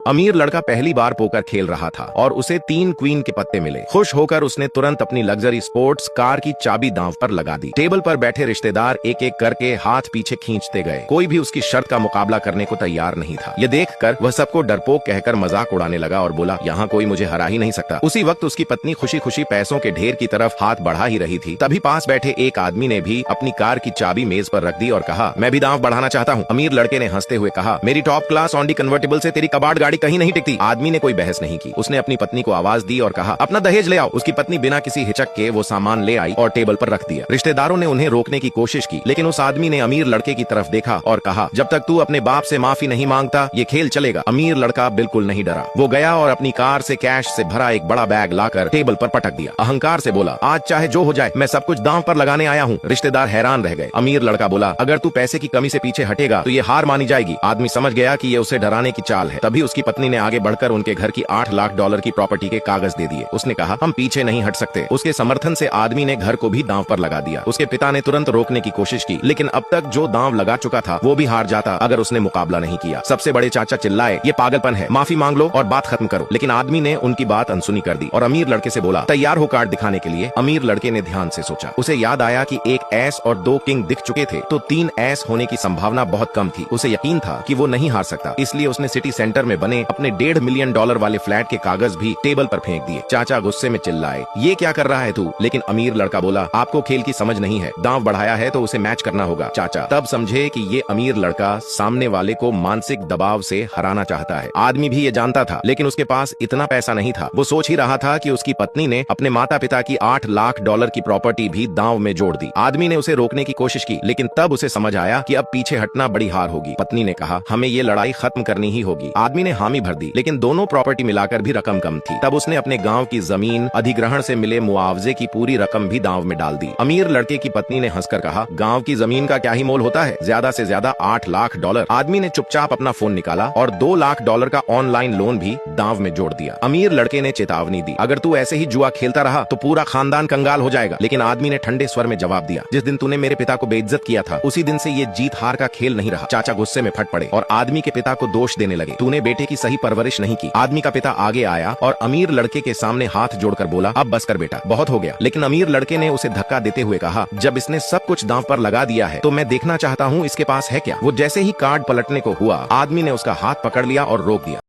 अमीर लड़का पहली बार पोकर खेल रहा था और उसे 3 क्वीन के पत्ते मिले। खुश होकर उसने तुरंत अपनी लग्जरी स्पोर्ट्स कार की चाबी दांव पर लगा दी। टेबल पर बैठे रिश्तेदार एक एक करके हाथ पीछे खींचते गए। कोई भी उसकी शर्त का मुकाबला करने को तैयार नहीं था। ये देखकर वह सबको डरपोक कहकर मजाक उड़ाने लगा और बोला, यहाँ कोई मुझे हरा ही नहीं सकता। उसी वक्त उसकी पत्नी खुशी खुशी पैसों के ढेर की तरफ हाथ बढ़ा ही रही थी। तभी पास बैठे एक आदमी ने भी अपनी कार की चाबी मेज पर रख दी और कहा, मैं भी दांव बढ़ाना चाहता हूँ। अमीर लड़के ने हंसते हुए कहा, मेरी टॉप क्लास ऑडी कन्वर्टेबल से तेरी कबाड़ गाड़ी कहीं नहीं टिकती। आदमी ने कोई बहस नहीं की। उसने अपनी पत्नी को आवाज दी और कहा, अपना दहेज ले आओ। उसकी पत्नी बिना किसी हिचक के वो सामान ले आई और टेबल पर रख दिया। रिश्तेदारों ने उन्हें रोकने की कोशिश की, लेकिन उस आदमी ने अमीर लड़के की तरफ देखा और कहा, जब तक तू अपने बाप से माफी नहीं मांगता ये खेल चलेगा। अमीर लड़का बिल्कुल नहीं डरा। वो गया और अपनी कार से कैश से भरा एक बड़ा बैग लाकर टेबल पर पटक दिया। अहंकार से बोला, आज चाहे जो हो जाए मैं सब कुछ दांव पर लगाने आया हूँ। रिश्तेदार हैरान रह गए। अमीर लड़का बोला, अगर तू पैसे की कमी से पीछे हटेगा तो ये हार मानी जाएगी। आदमी समझ गया कि ये उसे डराने की चाल है। तभी उसकी पत्नी ने आगे बढ़कर उनके घर की $8 लाख की प्रॉपर्टी के कागज दे दिए। उसने कहा, हम पीछे नहीं हट सकते। उसके समर्थन से आदमी ने घर को भी दांव पर लगा दिया। उसके पिता ने तुरंत रोकने की कोशिश की, लेकिन अब तक जो दांव लगा चुका था वो भी हार जाता अगर उसने मुकाबला नहीं किया। सबसे बड़े चाचा चिल्लाए, ये पागलपन है, माफी मांग लो और बात खत्म करो। लेकिन आदमी ने उनकी बात अनसुनी कर दी और अमीर लड़के से बोला, तैयार हो कार्ड दिखाने के लिए। अमीर लड़के ने ध्यान से सोचा। उसे याद आया कि एक एस और 2 किंग दिख चुके थे, तो 3 एस होने की संभावना बहुत कम थी। उसे यकीन था कि वो नहीं हार सकता, इसलिए उसने सिटी सेंटर में बने अपने $1.5 मिलियन वाले फ्लैट के कागज भी टेबल पर फेंक दिए। चाचा गुस्से में चिल्लाए, ये क्या कर रहा है तू? लेकिन अमीर लड़का बोला, आपको खेल की समझ नहीं है, दांव बढ़ाया है तो उसे मैच करना होगा। चाचा तब समझे कि ये अमीर लड़का सामने वाले को मानसिक दबाव से हराना चाहता है। आदमी भी ये जानता था, लेकिन उसके पास इतना पैसा नहीं था। वो सोच ही रहा था कि उसकी पत्नी ने अपने माता पिता की $8 लाख की प्रॉपर्टी भी दांव में जोड़ दी। आदमी ने उसे रोकने की कोशिश की, लेकिन तब उसे समझ आया कि अब पीछे हटना बड़ी हार होगी। पत्नी ने कहा, हमें ये लड़ाई खत्म करनी ही होगी। आदमी ने हामी भर दी, लेकिन दोनों प्रॉपर्टी मिलाकर भी रकम कम थी। तब उसने अपने गांव की जमीन अधिग्रहण से मिले मुआवजे की पूरी रकम भी दांव में डाल दी। अमीर लड़के की पत्नी ने हंसकर कहा, गांव की जमीन का क्या ही मोल होता है, ज्यादा से ज्यादा $8 लाख। आदमी ने चुपचाप अपना फोन निकाला और $2 लाख का ऑनलाइन लोन भी दांव में जोड़ दिया। अमीर लड़के ने चेतावनी दी, अगर तू ऐसे ही जुआ खेलता रहा तो पूरा खानदान कंगाल हो जाएगा। लेकिन आदमी ने ठंडे स्वर में जवाब दिया, जिस दिन तूने मेरे पिता को बेइज्जत किया था उसी दिन से ये जीत हार का खेल नहीं रहा। चाचा गुस्से में फट पड़े और आदमी के पिता को दोष देने लगे, तूने बेटे की सही परवरिश नहीं की। आदमी का पिता आगे आया और अमीर लड़के के सामने हाथ जोड़कर बोला, अब बस कर बेटा, बहुत हो गया। लेकिन अमीर लड़के ने उसे धक्का देते हुए कहा, जब इसने सब कुछ दांव पर लगा दिया है तो मैं देखना चाहता हूँ इसके पास है क्या। वो जैसे ही कार्ड पलटने को हुआ, आदमी ने उसका हाथ पकड़ लिया और रोक दिया।